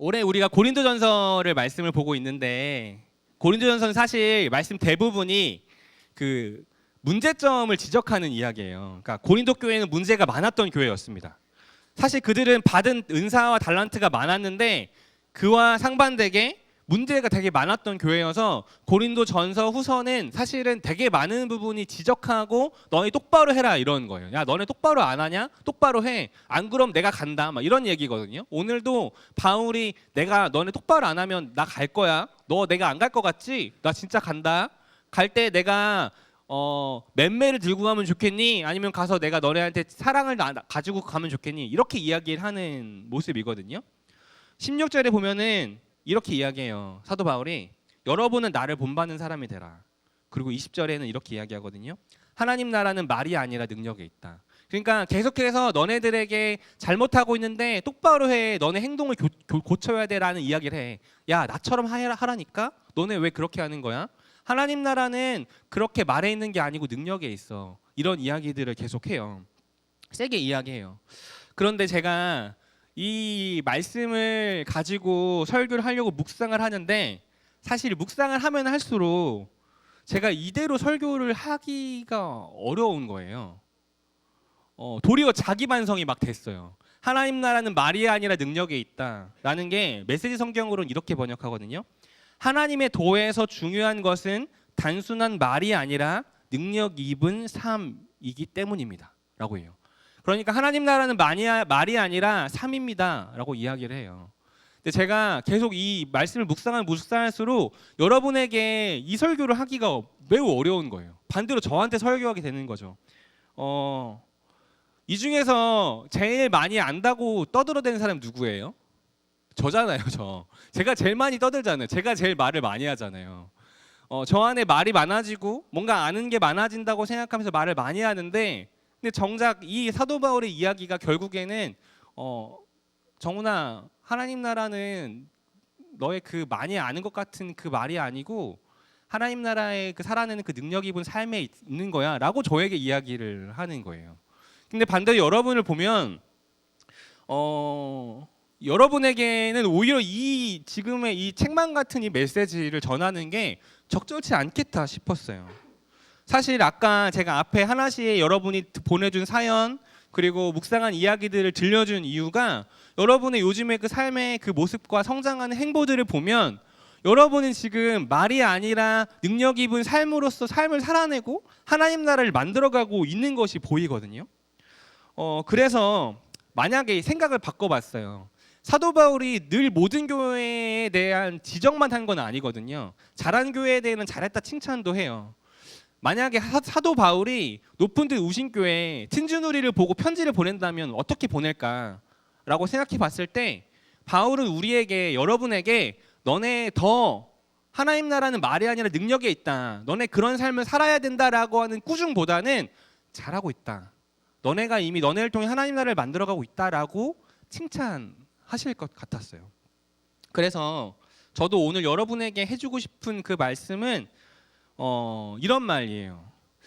올해 우리가 고린도전서를 말씀을 보고 있는데 고린도전서는 사실 말씀 대부분이 그 문제점을 지적하는 이야기예요. 그러니까 고린도 교회는 문제가 많았던 교회였습니다. 사실 그들은 받은 은사와 달란트가 많았는데 그와 상반되게 문제가 되게 많았던 교회여서 고린도전서 후서는 사실은 되게 많은 부분이 지적하고 너희 똑바로 해라 이런 거예요. 야 너네 똑바로 안 하냐? 똑바로 해. 안 그럼 내가 간다. 막 이런 얘기거든요. 오늘도 바울이 내가 너네 똑바로 안 하면 나 갈 거야. 너 내가 안 갈 것 같지? 나 진짜 간다. 갈 때 내가 맴매를 들고 가면 좋겠니? 아니면 가서 내가 너네한테 사랑을 가지고 가면 좋겠니? 이렇게 이야기를 하는 모습이거든요. 16절에 보면은 이렇게 이야기해요. 사도 바울이 여러분은 나를 본받는 사람이 되라. 그리고 20절에는 이렇게 이야기하거든요. 하나님 나라는 말이 아니라 능력에 있다. 그러니까 계속해서 너네들에게 잘못하고 있는데 똑바로 해. 너네 행동을 고쳐야 돼라는 이야기를 해. 야 나처럼 하라니까? 너네 왜 그렇게 하는 거야? 하나님 나라는 그렇게 말에 있는 게 아니고 능력에 있어. 이런 이야기들을 계속해요. 세게 이야기해요. 그런데 제가 이 말씀을 가지고 설교를 하려고 묵상을 하는데 사실 묵상을 하면 할수록 제가 이대로 설교를 하기가 어려운 거예요. 도리어 자기 반성이 막 됐어요. 하나님 나라는 말이 아니라 능력에 있다라는 게 메시지 성경으로는 이렇게 번역하거든요. 하나님의 도에서 중요한 것은 단순한 말이 아니라 능력 입은 삶이기 때문입니다. 라고 해요. 그러니까 하나님 나라는 말이 아니라 삶입니다. 라고 이야기를 해요. 근데 제가 계속 이 말씀을 묵상할수록 여러분에게 이 설교를 하기가 매우 어려운 거예요. 반대로 저한테 설교하게 되는 거죠. 이 중에서 제일 많이 안다고 떠들어대는 사람이 누구예요? 저잖아요. 제가 제일 많이 떠들잖아요. 제가 제일 말을 많이 하잖아요. 저 안에 말이 많아지고 뭔가 아는 게 많아진다고 생각하면서 말을 많이 하는데 근데 정작 이 사도 바울의 이야기가 결국에는 정훈아 하나님 나라는 너의 그 많이 아는 것 같은 그 말이 아니고 하나님 나라의 그 살아내는 그 능력 입은 삶에 있는 거야 라고 저에게 이야기를 하는 거예요. 근데 반대로 여러분을 보면 여러분에게는 오히려 이 지금의 이 책망 같은 이 메시지를 전하는 게 적절치 않겠다 싶었어요. 사실 아까 제가 앞에 하나씩 여러분이 보내준 사연 그리고 묵상한 이야기들을 들려준 이유가 여러분의 요즘의 그 삶의 그 모습과 성장하는 행보들을 보면 여러분은 지금 말이 아니라 능력 입은 삶으로서 삶을 살아내고 하나님 나라를 만들어가고 있는 것이 보이거든요. 그래서 만약에 생각을 바꿔봤어요. 사도 바울이 늘 모든 교회에 대한 지적만 한 건 아니거든요. 잘한 교회에 대해서는 잘했다 칭찬도 해요. 만약에 사도 바울이 높은 듯 우신교회 틴주누리를 보고 편지를 보낸다면 어떻게 보낼까라고 생각해 봤을 때 바울은 우리에게 여러분에게 너네 더 하나님 나라는 말이 아니라 능력에 있다. 너네 그런 삶을 살아야 된다라고 하는 꾸중보다는 잘하고 있다. 너네가 이미 너네를 통해 하나님 나라를 만들어가고 있다라고 칭찬하실 것 같았어요. 그래서 저도 오늘 여러분에게 해주고 싶은 그 말씀은 이런 말이에요.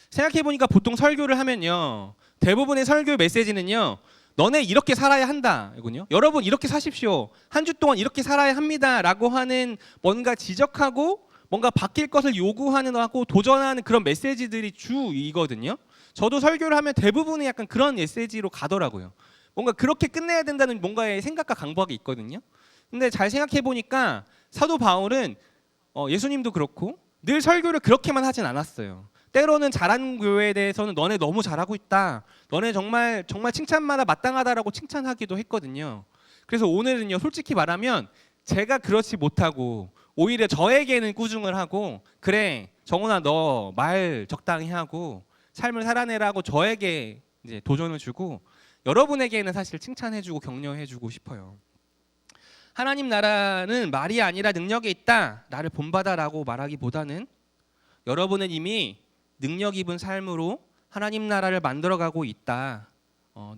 생각해보니까 보통 설교를 하면요 대부분의 설교 메시지는요 너네 이렇게 살아야 한다 이군요. 여러분 이렇게 사십시오. 한 주 동안 이렇게 살아야 합니다 라고 하는 뭔가 지적하고 뭔가 바뀔 것을 요구하는 하고 도전하는 그런 메시지들이 주이거든요. 저도 설교를 하면 대부분이 약간 그런 메시지로 가더라고요. 뭔가 그렇게 끝내야 된다는 뭔가의 생각과 강박이 있거든요. 근데 잘 생각해보니까 사도 바울은 예수님도 그렇고 늘 설교를 그렇게만 하진 않았어요. 때로는 잘한 교회에 대해서는 너네 너무 잘하고 있다. 너네 정말 칭찬마다 마땅하다라고 칭찬하기도 했거든요. 그래서 오늘은요 솔직히 말하면 제가 그렇지 못하고 오히려 저에게는 꾸중을 하고 그래 정훈아 너 말 적당히 하고 삶을 살아내라고 저에게 이제 도전을 주고 여러분에게는 사실 칭찬해주고 격려해주고 싶어요. 하나님 나라는 말이 아니라 능력에 있다. 나를 본받아라고 말하기보다는 여러분은 이미 능력 입은 삶으로 하나님 나라를 만들어가고 있다.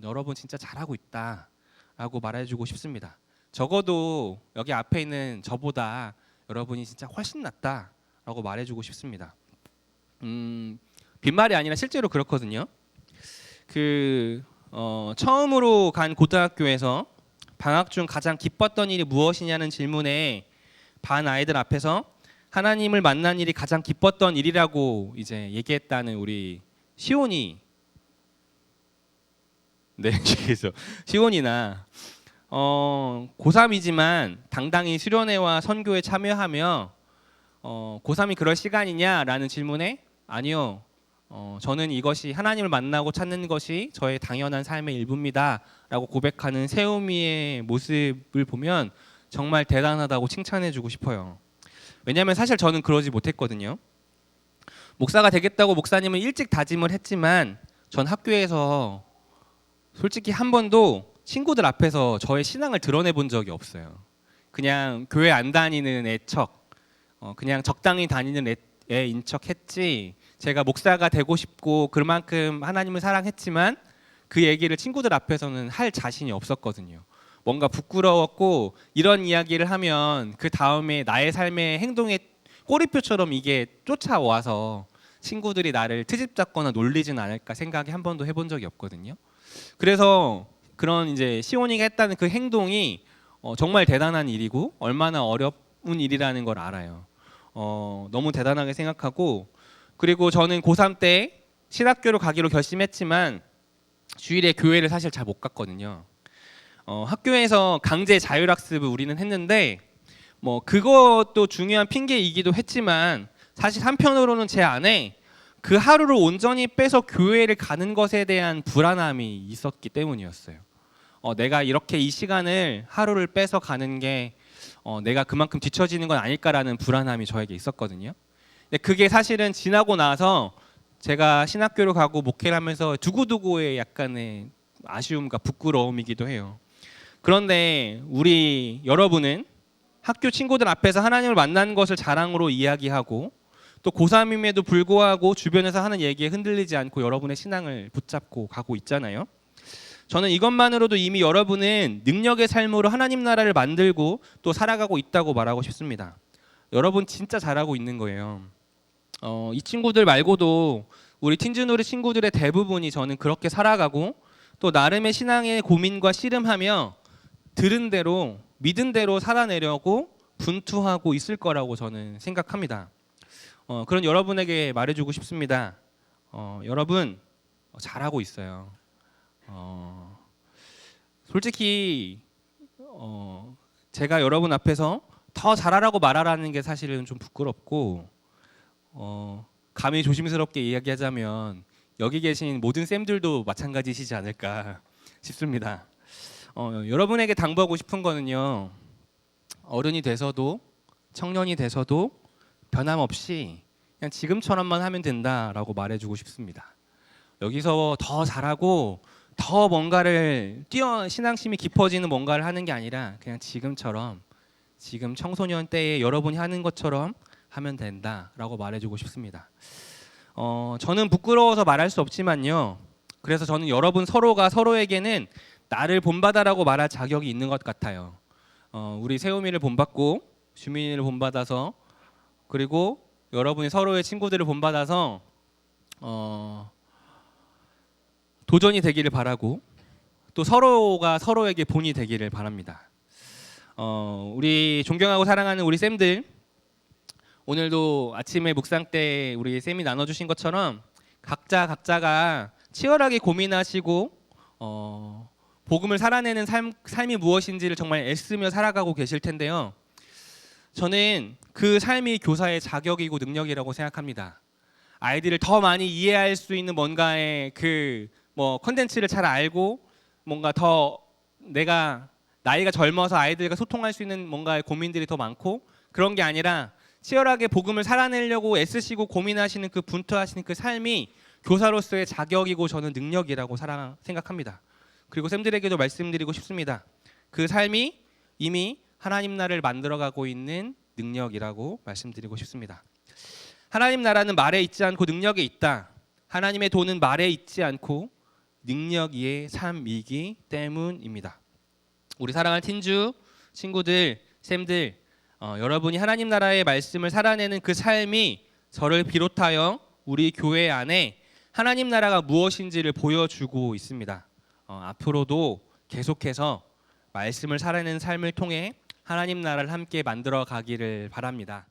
여러분 진짜 잘하고 있다. 라고 말해주고 싶습니다. 적어도 여기 앞에 있는 저보다 여러분이 진짜 훨씬 낫다. 라고 말해주고 싶습니다. 빈말이 아니라 실제로 그렇거든요. 처음으로 간 고등학교에서 방학 중 가장 기뻤던 일이 무엇이냐는 질문에 반 아이들 앞에서 하나님을 만난 일이 가장 기뻤던 일이라고 이제 얘기했다는 우리 시온이, 네, 그래서 시온이나 고3이지만 당당히 수련회와 선교에 참여하며 고3이 그럴 시간이냐라는 질문에 아니요, 저는 이것이 하나님을 만나고 찾는 것이 저의 당연한 삶의 일부입니다라고 고백하는 세우미의 모습을 보면 정말 대단하다고 칭찬해주고 싶어요. 왜냐하면 사실 저는 그러지 못했거든요. 목사가 되겠다고 목사님은 일찍 다짐을 했지만 전 학교에서 솔직히 한 번도 친구들 앞에서 저의 신앙을 드러내 본 적이 없어요. 그냥 교회 안 다니는 애척, 그냥 적당히 다니는 애인 척 했지, 제가 목사가 되고 싶고 그만큼 하나님을 사랑했지만 그 얘기를 친구들 앞에서는 할 자신이 없었거든요. 뭔가 부끄러웠고, 이런 이야기를 하면 그 다음에 나의 삶의 행동에 꼬리표처럼 이게 쫓아와서 친구들이 나를 트집 잡거나 놀리진 않을까 생각이 한 번도 해본 적이 없거든요. 그래서 그런 이제 시온이가 했다는 그 행동이 정말 대단한 일이고 얼마나 어려운 일이라는 걸 알아요. 너무 대단하게 생각하고, 그리고 저는 고3 때 신학교로 가기로 결심했지만 주일에 교회를 사실 잘 못 갔거든요. 학교에서 강제 자율학습을 우리는 했는데 뭐 그것도 중요한 핑계이기도 했지만 사실 한편으로는 제 안에 그 하루를 온전히 빼서 교회를 가는 것에 대한 불안함이 있었기 때문이었어요. 내가 이렇게 이 시간을 하루를 빼서 가는 게 내가 그만큼 뒤처지는 건 아닐까라는 불안함이 저에게 있었거든요. 근데 그게 사실은 지나고 나서 제가 신학교를 가고 목회를 하면서 두고두고의 약간의 아쉬움과 부끄러움이기도 해요. 그런데 우리 여러분은 학교 친구들 앞에서 하나님을 만난 것을 자랑으로 이야기하고 또 고3임에도 불구하고 주변에서 하는 얘기에 흔들리지 않고 여러분의 신앙을 붙잡고 가고 있잖아요. 저는 이것만으로도 이미 여러분은 능력의 삶으로 하나님 나라를 만들고 또 살아가고 있다고 말하고 싶습니다. 여러분 진짜 잘하고 있는 거예요. 이 친구들 말고도 우리 틴즈누리 친구들의 대부분이 저는 그렇게 살아가고 또 나름의 신앙의 고민과 씨름하며 들은 대로 믿은 대로 살아내려고 분투하고 있을 거라고 저는 생각합니다. 그런 여러분에게 말해주고 싶습니다. 여러분 잘하고 있어요. 솔직히 제가 여러분 앞에서 더 잘하라고 말하라는 게 사실은 좀 부끄럽고, 감히 조심스럽게 이야기하자면 여기 계신 모든 쌤들도 마찬가지시지 않을까 싶습니다. 여러분에게 당부하고 싶은 거는요, 어른이 돼서도 청년이 돼서도 변함없이 그냥 지금처럼만 하면 된다라고 말해주고 싶습니다. 여기서 더 잘하고 더 뭔가를 신앙심이 깊어지는 뭔가를 하는 게 아니라 그냥 지금처럼, 지금 청소년 때에 여러분이 하는 것처럼 하면 된다라고 말해주고 싶습니다. 저는 부끄러워서 말할 수 없지만요, 그래서 저는 여러분 서로가 서로에게는 나를 본받아라고 말할 자격이 있는 것 같아요. 우리 세우미를 본받고 주민이를 본받아서, 그리고 여러분이 서로의 친구들을 본받아서 도전이 되기를 바라고 또 서로가 서로에게 본이 되기를 바랍니다. 우리 존경하고 사랑하는 우리 쌤들, 오늘도 아침에 묵상 때 우리 쌤이 나눠주신 것처럼 각자가 치열하게 고민하시고 복음을 살아내는 삶이 무엇인지를 정말 애쓰며 살아가고 계실 텐데요. 저는 그 삶이 교사의 자격이고 능력이라고 생각합니다. 아이들을 더 많이 이해할 수 있는 뭔가의 컨텐츠를 잘 알고, 뭔가 더 내가 나이가 젊어서 아이들과 소통할 수 있는 뭔가의 고민들이 더 많고, 그런 게 아니라 치열하게 복음을 살아내려고 애쓰시고 고민하시는 그 분투하시는 그 삶이 교사로서의 자격이고 저는 능력이라고 생각합니다. 그리고 쌤들에게도 말씀드리고 싶습니다. 그 삶이 이미 하나님 나라를 만들어가고 있는 능력이라고 말씀드리고 싶습니다. 하나님 나라는 말에 있지 않고 능력에 있다. 하나님의 도는 말에 있지 않고 능력 위의 삶이기 때문입니다. 우리 사랑하는 틴주 친구들, 쌤들, 여러분이 하나님 나라의 말씀을 살아내는 그 삶이 저를 비롯하여 우리 교회 안에 하나님 나라가 무엇인지를 보여주고 있습니다. 앞으로도 계속해서 말씀을 살아내는 삶을 통해 하나님 나라를 함께 만들어 가기를 바랍니다.